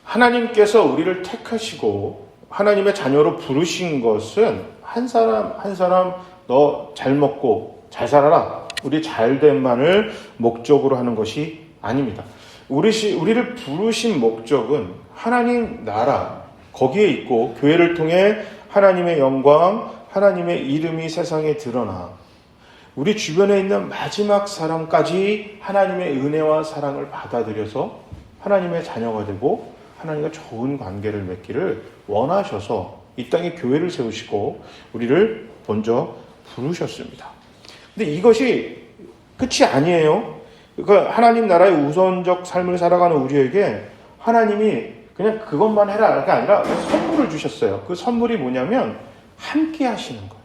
하나님께서 우리를 택하시고 하나님의 자녀로 부르신 것은 한 사람 한 사람 너 잘 먹고 잘 살아라, 우리 잘됨만을 목적으로 하는 것이 아닙니다. 우리를 부르신 목적은 하나님 나라, 거기에 있고 교회를 통해 하나님의 영광, 하나님의 이름이 세상에 드러나 우리 주변에 있는 마지막 사람까지 하나님의 은혜와 사랑을 받아들여서 하나님의 자녀가 되고 하나님과 좋은 관계를 맺기를 원하셔서 이 땅에 교회를 세우시고 우리를 먼저 부르셨습니다. 근데 이것이 끝이 아니에요. 그러니까 하나님 나라의 우선적 삶을 살아가는 우리에게 하나님이 그냥 그것만 해라가 아니라 선물을 주셨어요. 그 선물이 뭐냐면 함께 하시는 거예요.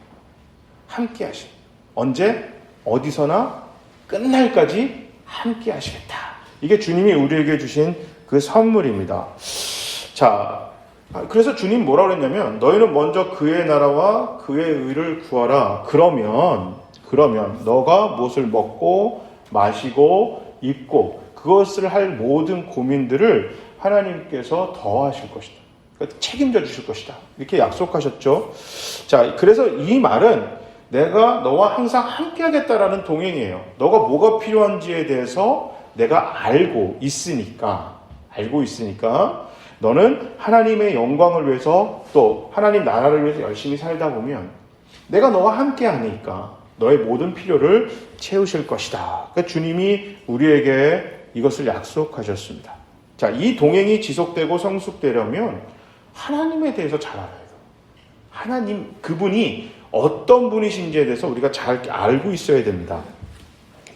함께 하시는 거예요. 언제? 어디서나 끝날까지 함께 하시겠다. 이게 주님이 우리에게 주신 그 선물입니다. 자, 그래서 주님 뭐라고 그랬냐면 너희는 먼저 그의 나라와 그의 의를 구하라. 그러면 너가 무엇을 먹고 마시고 입고 그것을 할 모든 고민들을 하나님께서 더하실 것이다. 그러니까 책임져 주실 것이다. 이렇게 약속하셨죠. 자, 그래서 이 말은 내가 너와 항상 함께 하겠다라는 동행이에요. 너가 뭐가 필요한지에 대해서 내가 알고 있으니까 너는 하나님의 영광을 위해서 또 하나님 나라를 위해서 열심히 살다 보면 내가 너와 함께 하니까 너의 모든 필요를 채우실 것이다. 그러니까 주님이 우리에게 이것을 약속하셨습니다. 자, 이 동행이 지속되고 성숙되려면 하나님에 대해서 잘 알아야 돼요. 하나님, 그분이 어떤 분이신지에 대해서 우리가 잘 알고 있어야 됩니다.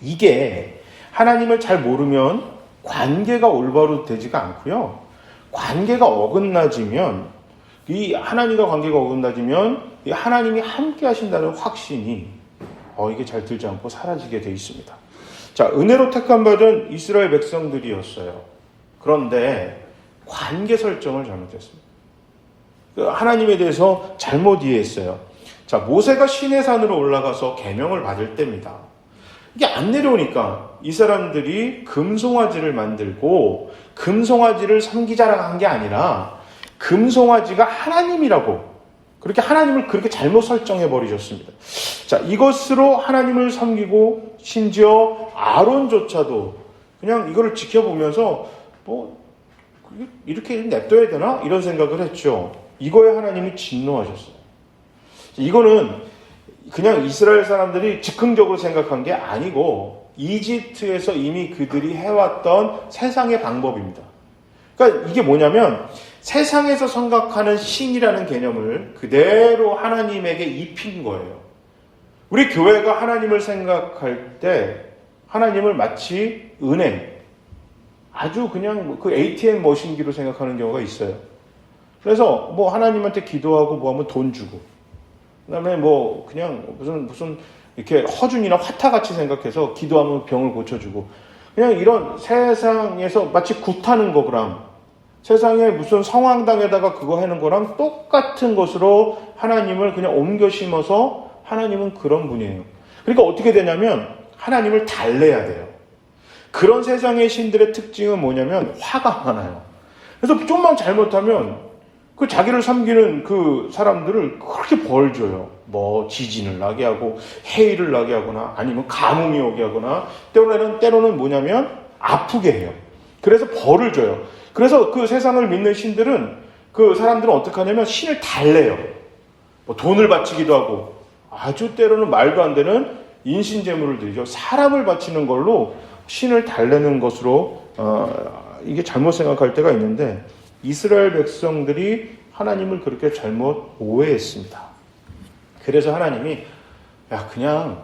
이게 하나님을 잘 모르면 관계가 올바로 되지가 않고요. 관계가 어긋나지면 이 하나님과 관계가 어긋나지면 이 하나님이 함께 하신다는 확신이 이게 잘 들지 않고 사라지게 돼 있습니다. 자, 은혜로 택함 받은 이스라엘 백성들이었어요. 그런데 관계 설정을 잘못했습니다. 하나님에 대해서 잘못 이해했어요. 자, 모세가 시내 산으로 올라가서 계명을 받을 때입니다. 이게 안 내려오니까 이 사람들이 금송아지를 만들고 금송아지를 섬기자라고 한 게 아니라 금송아지가 하나님이라고 그렇게 하나님을 그렇게 잘못 설정해 버리셨습니다. 자, 이것으로 하나님을 섬기고 심지어 아론조차도 그냥 이거를 지켜보면서 이렇게 냅둬야 되나? 이런 생각을 했죠. 이거에 하나님이 진노하셨어요. 이거는 그냥 이스라엘 사람들이 즉흥적으로 생각한 게 아니고 이집트에서 이미 그들이 해왔던 세상의 방법입니다. 그러니까 이게 뭐냐면 세상에서 생각하는 신이라는 개념을 그대로 하나님에게 입힌 거예요. 우리 교회가 하나님을 생각할 때 하나님을 마치 은행, 아주 그냥 그 ATM 머신기로 생각하는 경우가 있어요. 그래서 뭐 하나님한테 기도하고 뭐 하면 돈 주고 그다음에 뭐 그냥 무슨 이렇게 허준이나 화타같이 생각해서 기도하면 병을 고쳐주고 그냥 이런 세상에서 마치 굿하는 거랑 세상에 무슨 성황당에다가 그거 하는 거랑 똑같은 것으로 하나님을 그냥 옮겨 심어서 하나님은 그런 분이에요. 그러니까 어떻게 되냐면 하나님을 달래야 돼요. 그런 세상의 신들의 특징은 뭐냐면 화가 많아요. 그래서 좀만 잘못하면 그 자기를 섬기는 그 사람들을 그렇게 벌 줘요. 뭐 지진을 나게 하고 해일을 나게 하거나 아니면 가뭄이 오게 하거나 때로는 뭐냐면 아프게 해요. 그래서 벌을 줘요. 그래서 그 세상을 믿는 신들은 그 사람들은 어떻게 하냐면 신을 달래요. 뭐 돈을 바치기도 하고 아주 때로는 말도 안 되는 인신제물을 드리죠. 사람을 바치는 걸로 신을 달래는 것으로 이게 잘못 생각할 때가 있는데 이스라엘 백성들이 하나님을 그렇게 잘못 오해했습니다. 그래서 하나님이 그냥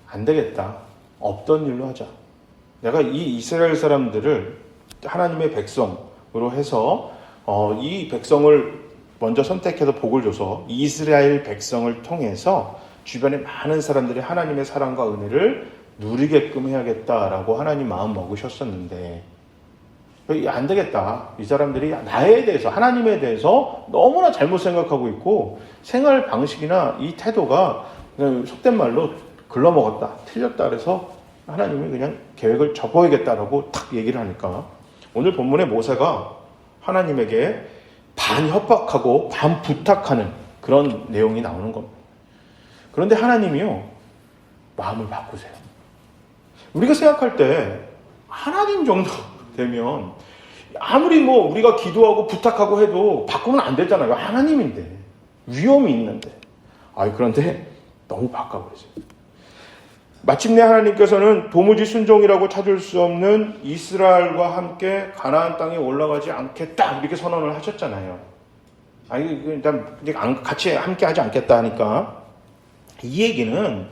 안 되겠다. 없던 일로 하자. 내가 이 이스라엘 사람들을 하나님의 백성으로 해서 이 백성을 먼저 선택해서 복을 줘서 이스라엘 백성을 통해서 주변에 많은 사람들이 하나님의 사랑과 은혜를 누리게끔 해야겠다라고 하나님 마음 먹으셨었는데 안 되겠다. 이 사람들이 나에 대해서 하나님에 대해서 너무나 잘못 생각하고 있고 생활 방식이나 이 태도가 그냥 속된 말로 글러먹었다. 틀렸다. 그래서 하나님이 그냥 계획을 접어야겠다라고 탁 얘기를 하니까 오늘 본문에 모세가 하나님에게 반 협박하고 반 부탁하는 그런 내용이 나오는 겁니다. 그런데 하나님이요, 마음을 바꾸세요. 우리가 생각할 때 하나님 정도 되면 아무리 뭐 우리가 기도하고 부탁하고 해도 바꾸면 안 되잖아요. 하나님인데, 위험이 있는데. 그런데 너무 바꿔버렸어요. 마침내 하나님께서는 도무지 순종이라고 찾을 수 없는 이스라엘과 함께 가나안 땅에 올라가지 않겠다 이렇게 선언을 하셨잖아요. 일단 같이 함께 하지 않겠다 하니까 이 얘기는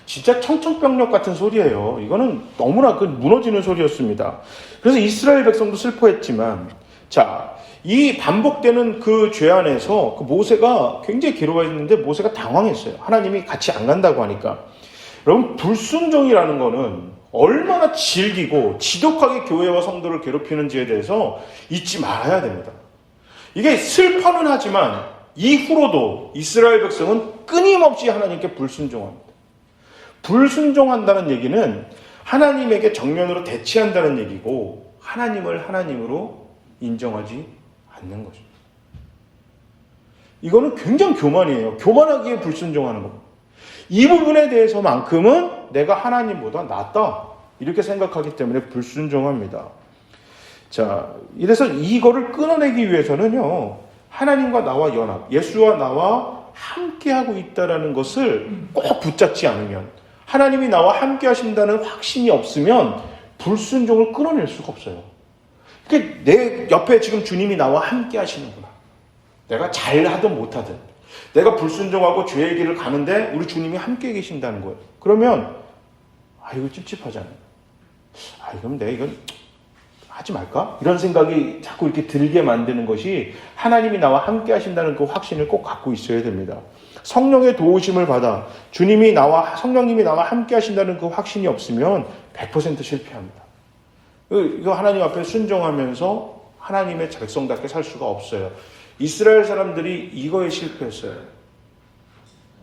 진짜 청천벽력 같은 소리예요. 이거는 너무나 무너지는 소리였습니다. 그래서 이스라엘 백성도 슬퍼했지만, 자, 이 반복되는 그 죄 안에서 그 모세가 굉장히 괴로워했는데 모세가 당황했어요. 하나님이 같이 안 간다고 하니까. 여러분, 불순종이라는 거는 얼마나 질기고 지독하게 교회와 성도를 괴롭히는지에 대해서 잊지 말아야 됩니다. 이게 슬퍼는 하지만 이후로도 이스라엘 백성은 끊임없이 하나님께 불순종합니다. 불순종한다는 얘기는 하나님에게 정면으로 대치한다는 얘기고 하나님을 하나님으로 인정하지 않는 거죠. 이거는 굉장히 교만이에요. 교만하기에 불순종하는 겁니다. 이 부분에 대해서만큼은 내가 하나님보다 낫다 이렇게 생각하기 때문에 불순종합니다. 자, 이래서 이거를 끊어내기 위해서는요, 하나님과 나와 연합, 예수와 나와 함께하고 있다는 것을 꼭 붙잡지 않으면, 하나님이 나와 함께 하신다는 확신이 없으면 불순종을 끊어낼 수가 없어요. 그러니까 내 옆에 지금 주님이 나와 함께 하시는구나. 내가 잘하든 못하든 내가 불순종하고 죄의 길을 가는데 우리 주님이 함께 계신다는 거예요. 그러면 이거 찝찝하잖아요. 그럼 내가 이건 하지 말까? 이런 생각이 자꾸 이렇게 들게 만드는 것이 하나님이 나와 함께 하신다는 그 확신을 꼭 갖고 있어야 됩니다. 성령의 도우심을 받아 성령님이 나와 함께 하신다는 그 확신이 없으면 100% 실패합니다. 이거 하나님 앞에 순종하면서 하나님의 백성답게 살 수가 없어요. 이스라엘 사람들이 이거에 실패했어요.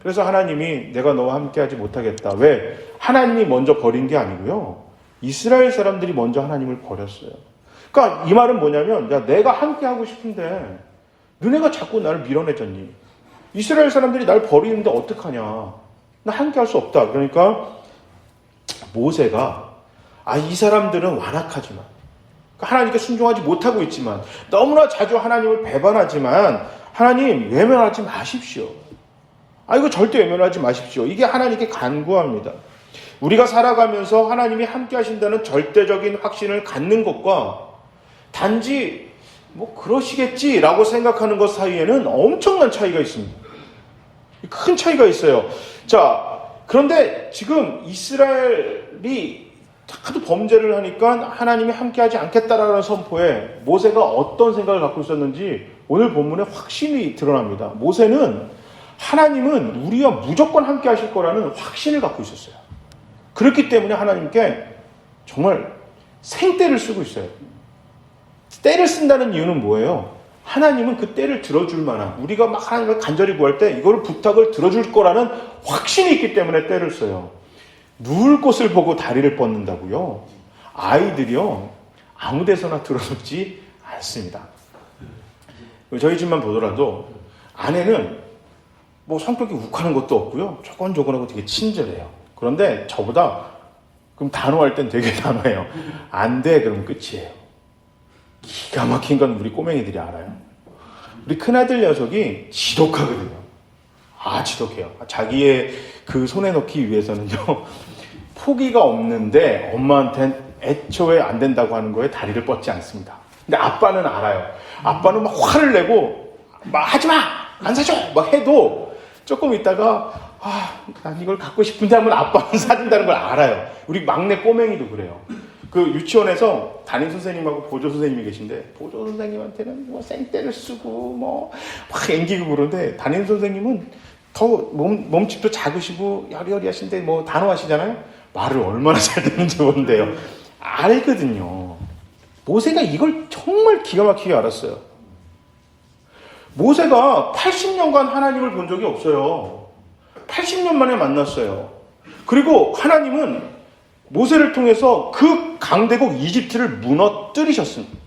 그래서 하나님이 내가 너와 함께 하지 못하겠다. 왜? 하나님이 먼저 버린 게 아니고요, 이스라엘 사람들이 먼저 하나님을 버렸어요. 그러니까 이 말은 뭐냐면, 내가 함께 하고 싶은데 너네가 자꾸 나를 밀어내줬니? 이스라엘 사람들이 날 버리는데 어떡하냐? 나 함께 할 수 없다. 그러니까 모세가 이 사람들은 완악하지만, 하나님께 순종하지 못하고 있지만, 너무나 자주 하나님을 배반하지만 하나님 외면하지 마십시오. 이거 절대 외면하지 마십시오. 이게 하나님께 간구합니다. 우리가 살아가면서 하나님이 함께 하신다는 절대적인 확신을 갖는 것과 단지 그러시겠지라고 생각하는 것 사이에는 엄청난 차이가 있습니다. 큰 차이가 있어요. 자, 그런데 지금 이스라엘이 하도 범죄를 하니까 하나님이 함께하지 않겠다라는 선포에 모세가 어떤 생각을 갖고 있었는지 오늘 본문에 확신이 드러납니다. 모세는 하나님은 우리와 무조건 함께 하실 거라는 확신을 갖고 있었어요. 그렇기 때문에 하나님께 정말 생떼를 쓰고 있어요. 떼를 쓴다는 이유는 뭐예요? 하나님은 그 때를 들어줄 만한, 우리가 막 하나님을 간절히 구할 때 이걸 부탁을 들어줄 거라는 확신이 있기 때문에 때를 써요. 누울 곳을 보고 다리를 뻗는다고요? 아이들이요, 아무 데서나 들어놓지 않습니다. 저희 집만 보더라도 아내는 성격이 욱하는 것도 없고요, 조곤조곤하고 되게 친절해요. 그런데 저보다 그럼 단호할 땐 되게 단호해요. 안 돼, 그러면 끝이에요. 기가 막힌 건 우리 꼬맹이들이 알아요. 우리 큰아들 녀석이 지독하거든요. 지독해요. 자기의 그 손에 넣기 위해서는요, 포기가 없는데 엄마한테는 애초에 안 된다고 하는 거에 다리를 뻗지 않습니다. 근데 아빠는 알아요. 아빠는 막 화를 내고 하지마! 안 사줘! 막 해도 조금 있다가 난 이걸 갖고 싶은데 하면 아빠는 사준다는 걸 알아요. 우리 막내 꼬맹이도 그래요. 그 유치원에서 담임 선생님하고 보조 선생님이 계신데, 보조 선생님한테는 생떼를 쓰고 막 앵기고 그러는데, 담임 선생님은 더 몸집도 작으시고 여리여리하신데 단호하시잖아요. 말을 얼마나 잘 듣는지 모른대요. 알거든요. 모세가 이걸 정말 기가 막히게 알았어요. 모세가 80년간 하나님을 본 적이 없어요. 80년 만에 만났어요. 그리고 하나님은 모세를 통해서 그 강대국 이집트를 무너뜨리셨습니다.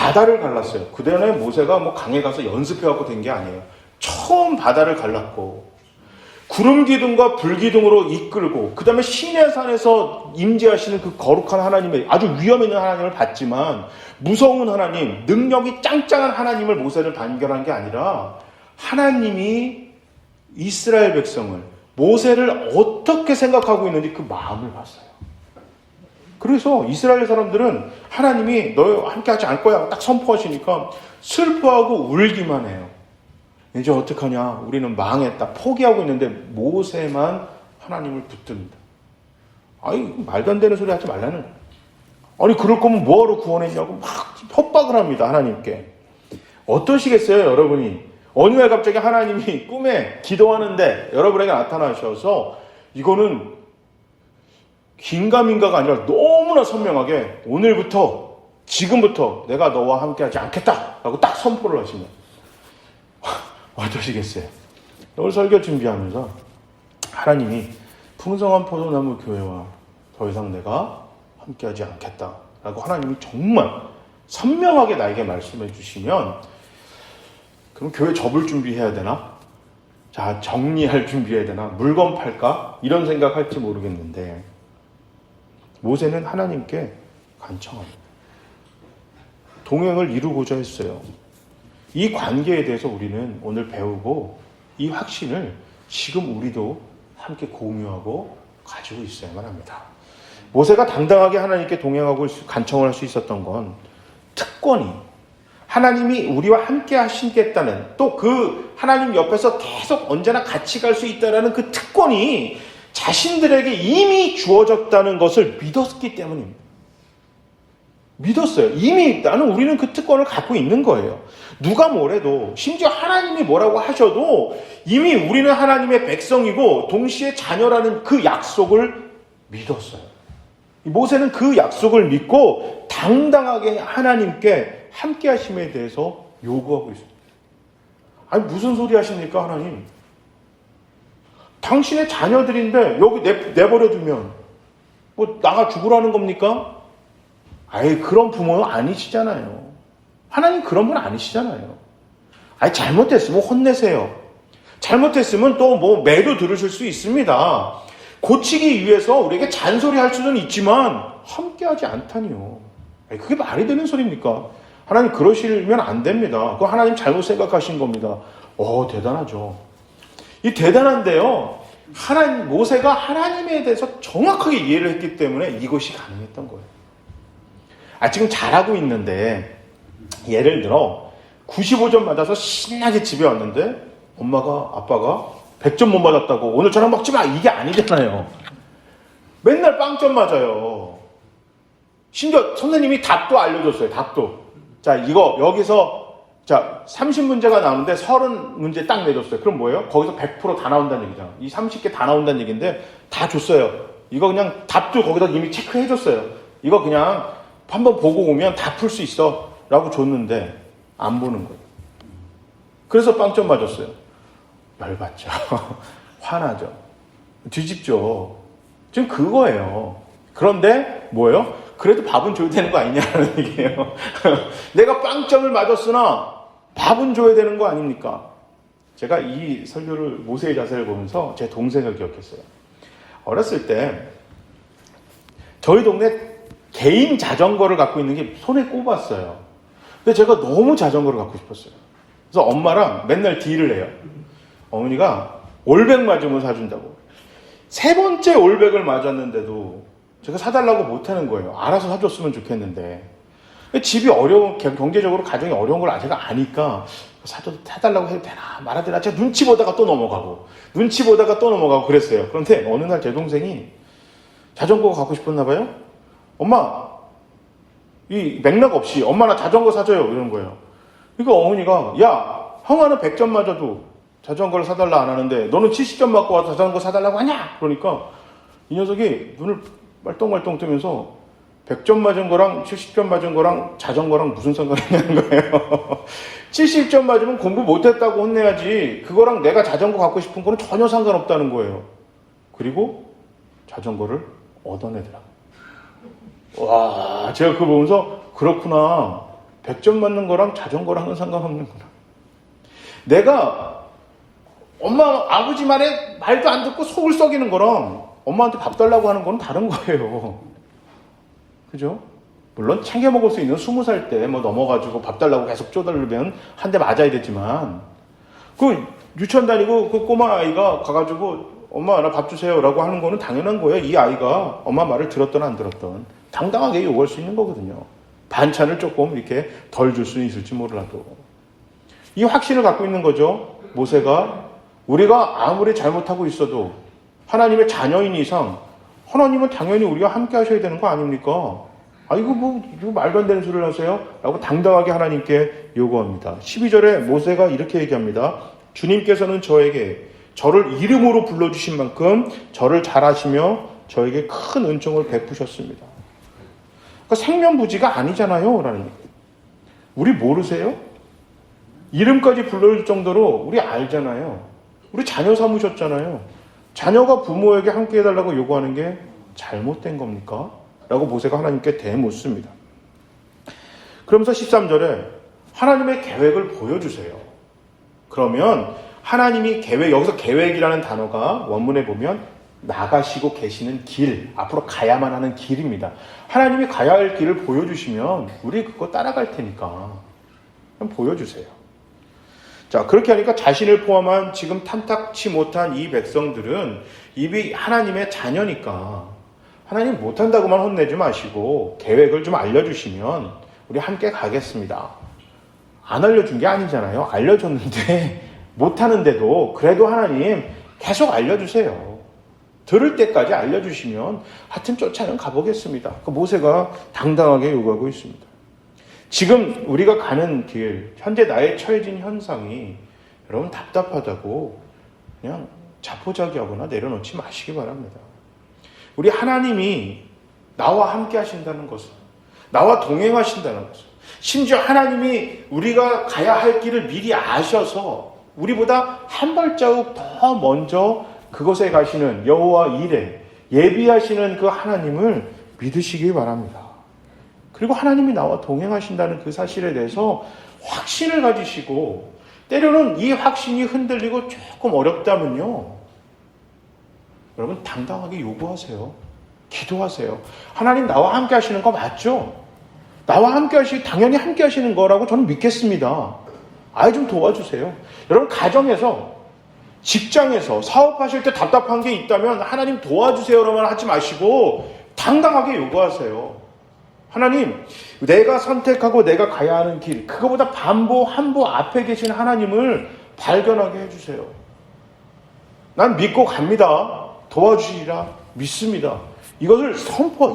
바다를 갈랐어요. 그전에 모세가 뭐 강에 가서 연습해갖고 된 게 아니에요. 처음 바다를 갈랐고 구름 기둥과 불 기둥으로 이끌고 그 다음에 시내산에서 임재하시는 그 거룩한 하나님의 아주 위험 있는 하나님을 봤지만 무서운 하나님, 능력이 짱짱한 하나님을 모세를 단결한 게 아니라 하나님이 이스라엘 백성을 모세를 어떻게 생각하고 있는지 그 마음을 봤어요. 그래서 이스라엘 사람들은 하나님이 너희와 함께하지 않을 거야 딱 선포하시니까 슬퍼하고 울기만 해요. 이제 어떡하냐, 우리는 망했다, 포기하고 있는데 모세만 하나님을 붙듭니다. 아니 말도 안 되는 소리 하지 말라는. 아니 그럴 거면 뭐하러 구원했냐고 막 협박을 합니다. 하나님께. 어떠시겠어요 여러분이? 어느 날 갑자기 하나님이 꿈에 기도하는데 여러분에게 나타나셔서 이거는 긴가민가가 아니라 너무나 선명하게 오늘부터 지금부터 내가 너와 함께하지 않겠다 라고 딱 선포를 하시면 어떠시겠어요? 오늘 설교 준비하면서 하나님이 풍성한 포도나무 교회와 더 이상 내가 함께하지 않겠다 라고 하나님이 정말 선명하게 나에게 말씀해 주시면 그럼 교회 접을 준비해야 되나? 자, 정리할 준비해야 되나? 물건 팔까? 이런 생각할지 모르겠는데 모세는 하나님께 간청합니다. 동행을 이루고자 했어요. 이 관계에 대해서 우리는 오늘 배우고 이 확신을 지금 우리도 함께 공유하고 가지고 있어야만 합니다. 모세가 당당하게 하나님께 동행하고 간청을 할 수 있었던 건 특권이 하나님이 우리와 함께 하시겠다는 또 그 하나님 옆에서 계속 언제나 같이 갈 수 있다는 그 특권이 자신들에게 이미 주어졌다는 것을 믿었기 때문입니다. 믿었어요. 이미 우리는 그 특권을 갖고 있는 거예요. 누가 뭐래도 심지어 하나님이 뭐라고 하셔도 이미 우리는 하나님의 백성이고 동시에 자녀라는 그 약속을 믿었어요. 모세는 그 약속을 믿고 당당하게 하나님께 함께 하심에 대해서 요구하고 있습니다. 아니 무슨 소리 하십니까 하나님? 당신의 자녀들인데 여기 내버려두면 뭐 나가 죽으라는 겁니까? 아이 그런 부모는 아니시잖아요. 하나님 그런 분 아니시잖아요. 아니 잘못했으면 혼내세요. 잘못했으면 또 뭐 매도 들으실 수 있습니다. 고치기 위해서 우리에게 잔소리할 수는 있지만 함께하지 않다니요. 아니, 그게 말이 되는 소리입니까? 하나님 그러시면 안 됩니다. 그거 하나님 잘못 생각하신 겁니다. 대단하죠. 이 대단한데요. 모세가 하나님에 대해서 정확하게 이해를 했기 때문에 이것이 가능했던 거예요. 지금 잘하고 있는데 예를 들어 95점 맞아서 신나게 집에 왔는데 아빠가 100점 못 맞았다고 오늘 저녁 먹지 마 이게 아니잖아요. 맨날 빵점 맞아요. 심지어 선생님이 답도 알려줬어요. 답도. 자 이거 여기서 30문제가 나오는데 30문제 딱 내줬어요. 그럼 뭐예요? 거기서 100% 다 나온다는 얘기잖아. 이 30개 다 나온다는 얘기인데 다 줬어요. 이거 그냥 답도 거기다 이미 체크해줬어요. 이거 그냥 한번 보고 오면 다 풀 수 있어 라고 줬는데 안 보는 거예요. 그래서 빵점 맞았어요. 열받죠. 화나죠. 뒤집죠. 지금 그거예요. 그런데 뭐예요? 그래도 밥은 줘야 되는 거 아니냐는 얘기예요. 내가 빵점을 맞았으나 밥은 줘야 되는 거 아닙니까? 제가 이 설교를 모세의 자세를 보면서 제 동생을 기억했어요. 어렸을 때 저희 동네 개인 자전거를 갖고 있는 게 손에 꼽았어요. 근데 제가 너무 자전거를 갖고 싶었어요. 그래서 엄마랑 맨날 딜을 해요. 어머니가 올백 맞으면 사준다고. 세 번째 올백을 맞았는데도 제가 사달라고 못하는 거예요. 알아서 사줬으면 좋겠는데. 집이 경제적으로 가정이 어려운 걸 제가 아니까 사달라고 해도 되나 말아야 되나 제가 눈치 보다가 또 넘어가고 그랬어요. 그런데 어느 날 제 동생이 자전거가 갖고 싶었나 봐요. 엄마 이 맥락 없이 엄마 나 자전거 사줘요 이런 거예요. 그러니까 어머니가 야 형아는 100점 맞아도 자전거를 사달라 안 하는데 너는 70점 맞고 와서 자전거 사달라고 하냐? 그러니까 이 녀석이 눈을 말똥말똥 뜨면서 100점 맞은 거랑 70점 맞은 거랑 자전거랑 무슨 상관이 있냐는 거예요. 70점 맞으면 공부 못했다고 혼내야지 그거랑 내가 자전거 갖고 싶은 거는 전혀 상관없다는 거예요. 그리고 자전거를 얻어내더라고요. 와, 제가 그거 보면서 그렇구나. 100점 맞는 거랑 자전거랑은 상관없는구나. 내가 엄마, 아버지 말에 말도 안 듣고 속을 썩이는 거랑 엄마한테 밥 달라고 하는 건 다른 거예요. 그죠? 물론 챙겨 먹을 수 있는 20살 때 뭐 넘어가지고 밥 달라고 계속 쪼달르면 한 대 맞아야 되지만, 그 유치원 다니고 그 꼬마 아이가 가가지고 엄마 나 밥 주세요 라고 하는 거는 당연한 거예요. 이 아이가 엄마 말을 들었든 안 들었든 당당하게 요구할 수 있는 거거든요. 반찬을 조금 이렇게 덜 줄 수는 있을지 몰라도. 이 확신을 갖고 있는 거죠. 모세가 우리가 아무리 잘못하고 있어도 하나님의 자녀인 이상 하나님은 당연히 우리가 함께 하셔야 되는 거 아닙니까? 이거 말도 안 되는 소리를 하세요? 라고 당당하게 하나님께 요구합니다. 12절에 모세가 이렇게 얘기합니다. 주님께서는 저를 이름으로 불러주신 만큼 저를 잘 아시며 저에게 큰 은총을 베푸셨습니다. 그러니까 생면부지가 아니잖아요. 라는 얘기예요. 우리 모르세요? 이름까지 불러줄 정도로 우리 알잖아요. 우리 자녀 삼으셨잖아요. 자녀가 부모에게 함께 해달라고 요구하는 게 잘못된 겁니까? 라고 모세가 하나님께 대묻습니다. 그러면서 13절에 하나님의 계획을 보여주세요. 그러면 하나님이 여기서 계획이라는 단어가 원문에 보면 나가시고 계시는 길, 앞으로 가야만 하는 길입니다. 하나님이 가야 할 길을 보여주시면 우리 그거 따라갈 테니까 그럼 보여주세요. 자, 그렇게 하니까 자신을 포함한 지금 탐탁치 못한 이 백성들은 이미 하나님의 자녀니까 하나님 못한다고만 혼내지 마시고 계획을 좀 알려주시면 우리 함께 가겠습니다. 안 알려준 게 아니잖아요. 알려줬는데 못하는데도 그래도 하나님 계속 알려주세요. 들을 때까지 알려주시면 하여튼 쫓아는 가보겠습니다. 그 모세가 당당하게 요구하고 있습니다. 지금 우리가 가는 길, 현재 나의 처해진 현상이 여러분 답답하다고 그냥 자포자기하거나 내려놓지 마시기 바랍니다. 우리 하나님이 나와 함께 하신다는 것을, 나와 동행하신다는 것을, 심지어 하나님이 우리가 가야 할 길을 미리 아셔서 우리보다 한 발자국 더 먼저 그곳에 가시는 여호와 이레, 예비하시는 그 하나님을 믿으시기 바랍니다. 그리고 하나님이 나와 동행하신다는 그 사실에 대해서 확신을 가지시고, 때로는 이 확신이 흔들리고 조금 어렵다면요, 여러분 당당하게 요구하세요. 기도하세요. 하나님 나와 함께 하시는 거 맞죠? 나와 함께 당연히 함께 하시는 거라고 저는 믿겠습니다. 좀 도와주세요. 여러분 가정에서, 직장에서, 사업하실 때 답답한 게 있다면 하나님 도와주세요라만 하지 마시고 당당하게 요구하세요. 하나님, 내가 선택하고 내가 가야 하는 길, 그거보다 한보 앞에 계신 하나님을 발견하게 해주세요. 난 믿고 갑니다. 도와주시리라 믿습니다. 이것을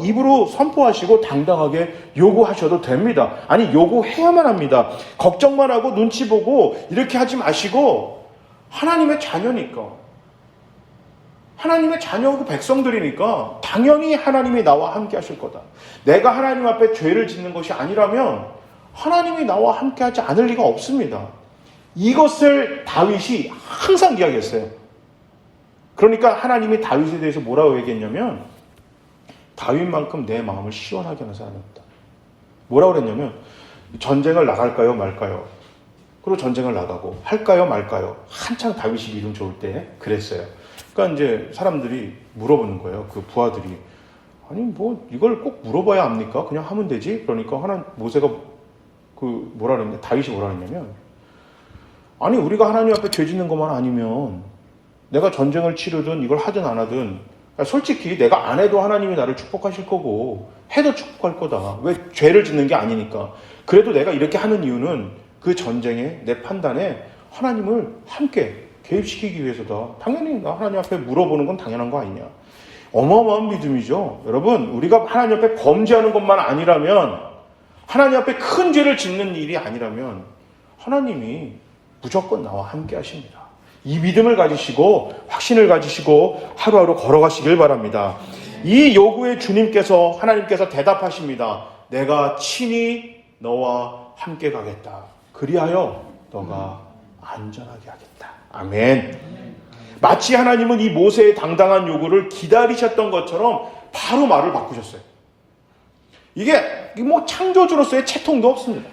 입으로 선포하시고 당당하게 요구하셔도 됩니다. 요구해야만 합니다. 걱정만 하고 눈치 보고 이렇게 하지 마시고, 하나님의 자녀니까, 하나님의 자녀고 백성들이니까 당연히 하나님이 나와 함께 하실 거다. 내가 하나님 앞에 죄를 짓는 것이 아니라면 하나님이 나와 함께 하지 않을 리가 없습니다. 이것을 다윗이 항상 이야기했어요. 그러니까 하나님이 다윗에 대해서 뭐라고 얘기했냐면, 다윗만큼 내 마음을 시원하게 하는 사람이 없다. 뭐라고 그랬냐면, 전쟁을 나갈까요 말까요? 그리고 전쟁을 나가고, 할까요 말까요? 한창 다윗이 믿음 좋을 때 그랬어요. 그러니까 이제 사람들이 물어보는 거예요. 그 부하들이. 이걸 꼭 물어봐야 합니까? 그냥 하면 되지? 그러니까 모세가 다윗이 뭐라 그랬냐면, 우리가 하나님 앞에 죄 짓는 것만 아니면 내가 전쟁을 치르든 이걸 하든 안 하든, 솔직히 내가 안 해도 하나님이 나를 축복하실 거고 해도 축복할 거다. 왜? 죄를 짓는 게 아니니까. 그래도 내가 이렇게 하는 이유는 그 전쟁에, 내 판단에 하나님을 함께 개입시키기 위해서다. 당연히 나 하나님 앞에 물어보는 건 당연한 거 아니냐. 어마어마한 믿음이죠. 여러분, 우리가 하나님 앞에 범죄하는 것만 아니라면, 하나님 앞에 큰 죄를 짓는 일이 아니라면 하나님이 무조건 나와 함께 하십니다. 이 믿음을 가지시고 확신을 가지시고 하루하루 걸어가시길 바랍니다. 이 요구에 하나님께서 대답하십니다. 내가 친히 너와 함께 가겠다. 그리하여 너가 안전하게 하겠다. 아멘. 마치 하나님은 이 모세의 당당한 요구를 기다리셨던 것처럼 바로 말을 바꾸셨어요. 이게 창조주로서의 채통도 없습니다.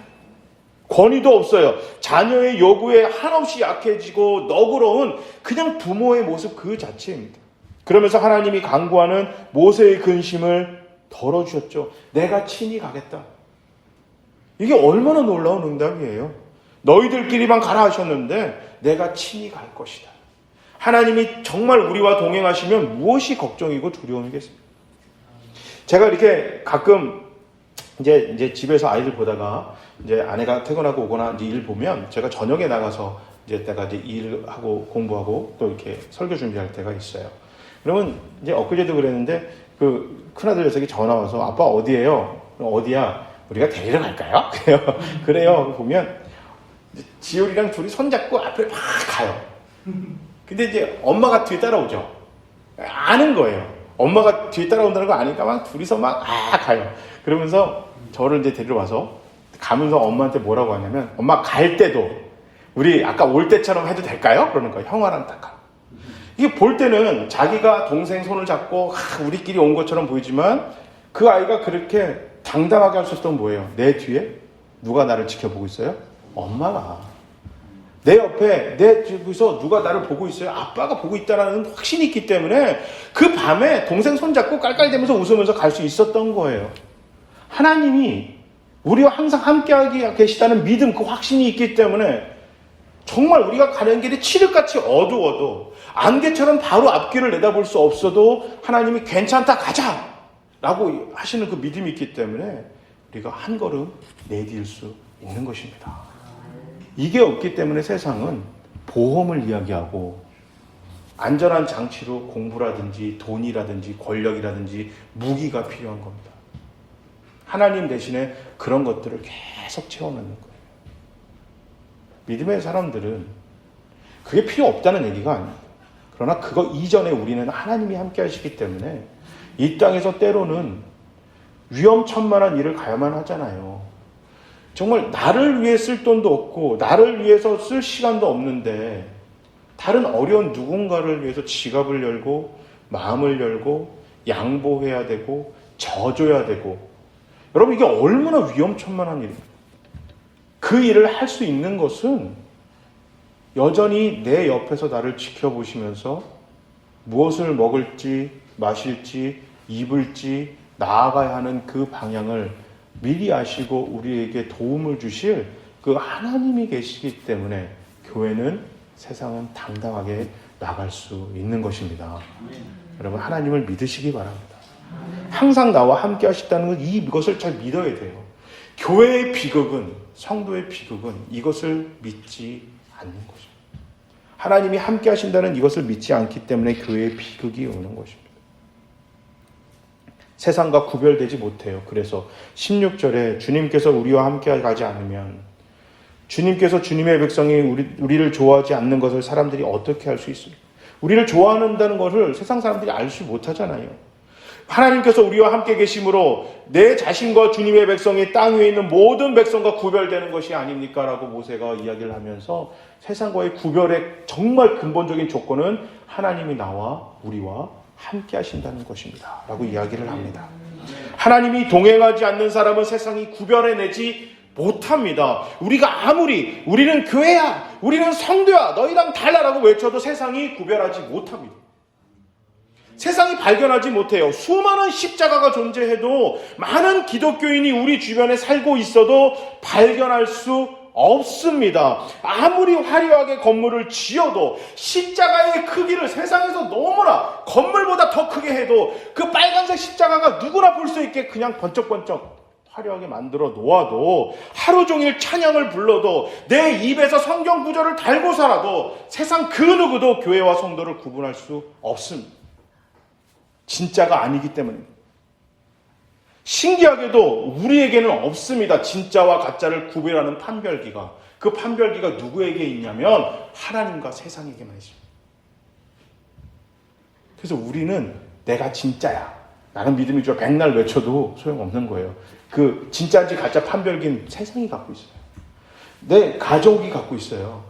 권위도 없어요. 자녀의 요구에 한없이 약해지고 너그러운 그냥 부모의 모습 그 자체입니다. 그러면서 하나님이 강구하는 모세의 근심을 덜어주셨죠. 내가 친히 가겠다. 이게 얼마나 놀라운 응답이에요. 너희들끼리만 가라 하셨는데 내가 친히 갈 것이다. 하나님이 정말 우리와 동행하시면 무엇이 걱정이고 두려움이겠습니까? 제가 이렇게 가끔 이제 집에서 아이들 보다가 이제 아내가 퇴근하고 오거나 이제 일 보면 제가 저녁에 나가서 이제 내가 이제 일하고 공부하고 또 이렇게 설교 준비할 때가 있어요. 그러면 이제 엊그제도 그랬는데 그 큰아들 녀석이 전화 와서 아빠 어디에요? 어디야? 우리가 데리러 갈까요? 그래요. 보면 지율이랑 둘이 손잡고 앞에 막 가요. 근데 이제 엄마가 뒤에 따라오죠. 아는 거예요. 엄마가 뒤에 따라온다는 거 아니까 막 둘이서 막 가요. 그러면서 저를 이제 데리러 와서 가면서 엄마한테 뭐라고 하냐면 엄마 갈 때도 우리 아까 올 때처럼 해도 될까요? 그러는 거예요. 형아랑 딱 가. 이게 볼 때는 자기가 동생 손을 잡고 우리끼리 온 것처럼 보이지만 그 아이가 그렇게 당당하게 할 수 있었던 뭐예요? 내 뒤에 누가 나를 지켜보고 있어요? 엄마가. 내 옆에 내 집에서 누가 나를 보고 있어요? 아빠가 보고 있다는 확신이 있기 때문에 그 밤에 동생 손잡고 깔깔대면서 웃으면서 갈 수 있었던 거예요. 하나님이 우리와 항상 함께하게 계시다는 믿음, 그 확신이 있기 때문에 정말 우리가 가는 길이 칠흑같이 어두워도 안개처럼 바로 앞길을 내다볼 수 없어도 하나님이 괜찮다 가자 라고 하시는 그 믿음이 있기 때문에 우리가 한 걸음 내딜 수 있는 것입니다. 이게 없기 때문에 세상은 보험을 이야기하고 안전한 장치로 공부라든지 돈이라든지 권력이라든지 무기가 필요한 겁니다. 하나님 대신에 그런 것들을 계속 채워넣는 거예요. 믿음의 사람들은 그게 필요 없다는 얘기가 아닙니다. 그러나 그거 이전에 우리는 하나님이 함께 하시기 때문에 이 땅에서 때로는 위험천만한 일을 가야만 하잖아요. 정말 나를 위해 쓸 돈도 없고 나를 위해서 쓸 시간도 없는데 다른 어려운 누군가를 위해서 지갑을 열고 마음을 열고 양보해야 되고 져줘야 되고 여러분 이게 얼마나 위험천만한 일입니까? 그 일을 할 수 있는 것은 여전히 내 옆에서 나를 지켜보시면서 무엇을 먹을지 마실지 입을지 나아가야 하는 그 방향을 미리 아시고 우리에게 도움을 주실 그 하나님이 계시기 때문에 교회는 세상은 당당하게 나갈 수 있는 것입니다. 여러분 하나님을 믿으시기 바랍니다. 항상 나와 함께 하시다는 것 이것을 잘 믿어야 돼요. 교회의 비극은 성도의 비극은 이것을 믿지 않는 것입니다. 하나님이 함께 하신다는 이것을 믿지 않기 때문에 교회의 비극이 오는 것입니다. 세상과 구별되지 못해요. 그래서 16절에 주님께서 우리와 함께 가지 않으면 주님께서 주님의 백성이 우리를 좋아하지 않는 것을 사람들이 어떻게 알 수 있습니까? 우리를 좋아한다는 것을 세상 사람들이 알 수 못하잖아요. 하나님께서 우리와 함께 계심으로 내 자신과 주님의 백성이 땅 위에 있는 모든 백성과 구별되는 것이 아닙니까? 라고 모세가 이야기를 하면서 세상과의 구별의 정말 근본적인 조건은 하나님이 나와 우리와 함께 하신다는 것입니다. 라고 이야기를 합니다. 하나님이 동행하지 않는 사람은 세상이 구별해내지 못합니다. 우리가 아무리 우리는 교회야, 우리는 성도야, 너희랑 달라라고 외쳐도 세상이 구별하지 못합니다. 세상이 발견하지 못해요. 수많은 십자가가 존재해도 많은 기독교인이 우리 주변에 살고 있어도 발견할 수 없습니다. 아무리 화려하게 건물을 지어도 십자가의 크기를 세상에서 너무나 건물보다 더 크게 해도 그 빨간색 십자가가 누구나 볼 수 있게 그냥 번쩍번쩍 화려하게 만들어 놓아도 하루 종일 찬양을 불러도 내 입에서 성경 구절을 달고 살아도 세상 그 누구도 교회와 성도를 구분할 수 없습니다. 진짜가 아니기 때문입니다. 신기하게도 우리에게는 없습니다. 진짜와 가짜를 구별하는 판별기가. 그 판별기가 누구에게 있냐면 하나님과 세상에게만 있습니다. 그래서 우리는 내가 진짜야, 나는 믿음이 좋아 백날 외쳐도 소용없는 거예요. 그 진짜인지 가짜 판별기는 세상이 갖고 있어요. 내 가족이 갖고 있어요.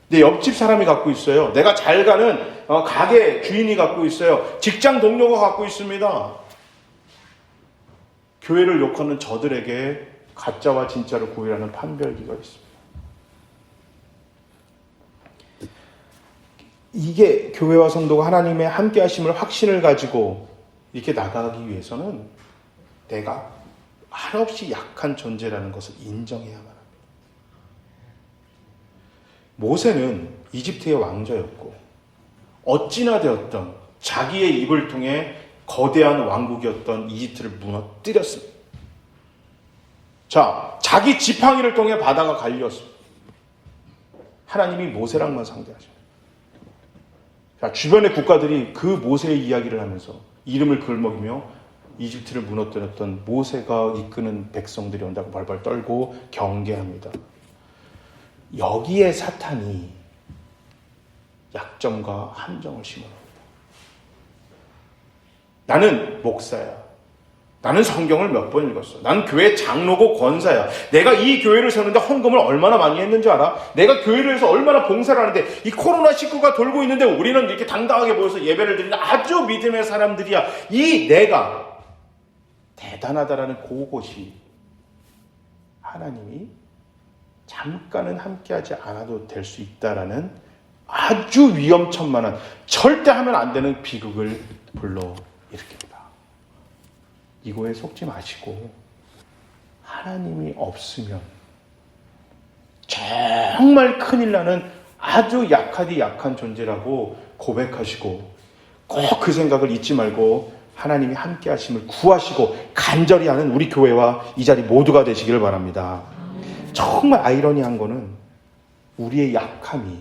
내 옆집 사람이 갖고 있어요. 내가 잘 가는 가게 주인이 갖고 있어요. 직장 동료가 갖고 있습니다. 교회를 욕하는 저들에게 가짜와 진짜를 구별하는 판별기가 있습니다. 이게 교회와 성도가 하나님의 함께 하심을 확신을 가지고 이렇게 나가기 위해서는 내가 한없이 약한 존재라는 것을 인정해야만 합니다. 모세는 이집트의 왕자였고 어찌나 되었던 자기의 입을 통해 거대한 왕국이었던 이집트를 무너뜨렸습니다. 자, 자기 지팡이를 통해 바다가 갈렸습니다. 하나님이 모세랑만 상대하십니다. 자, 주변의 국가들이 그 모세의 이야기를 하면서 이름을 걸먹이며 이집트를 무너뜨렸던 모세가 이끄는 백성들이 온다고 벌벌 떨고 경계합니다. 여기에 사탄이 약점과 함정을 심어놓습니다. 나는 목사야. 나는 성경을 몇 번 읽었어. 난 교회 장로고 권사야. 내가 이 교회를 세우는데 헌금을 얼마나 많이 했는지 알아? 내가 교회를 해서 얼마나 봉사를 하는데 이 코로나19가 돌고 있는데 우리는 이렇게 당당하게 모여서 예배를 드리는 아주 믿음의 사람들이야. 이 내가 대단하다라는 그것이 하나님이 잠깐은 함께하지 않아도 될 수 있다라는 아주 위험천만한 절대 하면 안 되는 비극을 불러일으킵니다. 이거에 속지 마시고 하나님이 없으면 정말 큰일 나는 아주 약하디 약한 존재라고 고백하시고 꼭 그 생각을 잊지 말고 하나님이 함께 하심을 구하시고 간절히 하는 우리 교회와 이 자리 모두가 되시기를 바랍니다. 정말 아이러니한 거는 우리의 약함이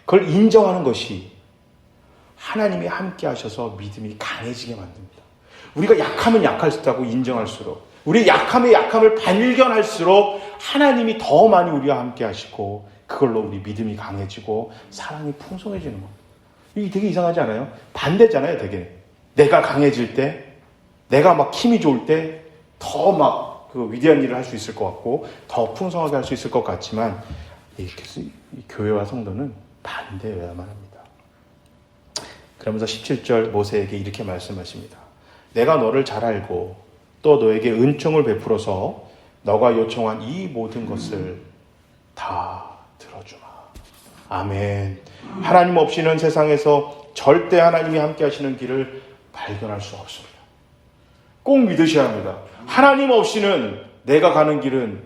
그걸 인정하는 것이 하나님이 함께 하셔서 믿음이 강해지게 만듭니다. 우리가 약하면 약할수록 인정할수록 우리의 약함의 약함을 발견할수록 하나님이 더 많이 우리와 함께 하시고 그걸로 우리 믿음이 강해지고 사랑이 풍성해지는 겁니다. 이게 되게 이상하지 않아요? 반대잖아요, 되게. 내가 강해질 때, 내가 막 힘이 좋을 때 더 막 그 위대한 일을 할 수 있을 것 같고 더 풍성하게 할 수 있을 것 같지만 이 교회와 성도는 반대여야만 합니다. 그러면서 17절 모세에게 이렇게 말씀하십니다. 내가 너를 잘 알고 또 너에게 은총을 베풀어서 너가 요청한 이 모든 것을 다 들어주마. 아멘. 하나님 없이는 세상에서 절대 하나님이 함께 하시는 길을 발견할 수 없습니다. 꼭 믿으셔야 합니다. 하나님 없이는 내가 가는 길은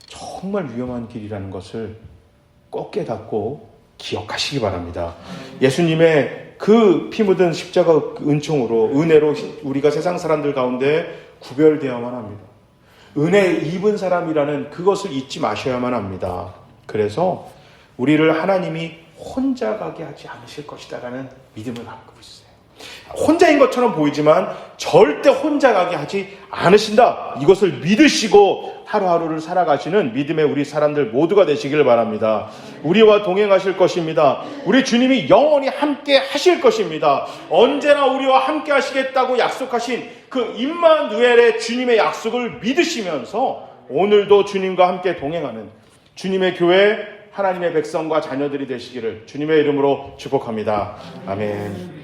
정말 위험한 길이라는 것을 꼭 깨닫고 기억하시기 바랍니다. 예수님의 그 피 묻은 십자가 은총으로 은혜로 우리가 세상 사람들 가운데 구별되어야만 합니다. 은혜 입은 사람이라는 그것을 잊지 마셔야만 합니다. 그래서 우리를 하나님이 혼자 가게 하지 않으실 것이다라는 믿음을 갖고 있어요. 혼자인 것처럼 보이지만 절대 혼자 가게 하지 않으신다. 이것을 믿으시고 하루하루를 살아가시는 믿음의 우리 사람들 모두가 되시길 바랍니다. 우리와 동행하실 것입니다. 우리 주님이 영원히 함께 하실 것입니다. 언제나 우리와 함께 하시겠다고 약속하신 그 임마누엘의 주님의 약속을 믿으시면서 오늘도 주님과 함께 동행하는 주님의 교회 하나님의 백성과 자녀들이 되시기를 주님의 이름으로 축복합니다. 아멘.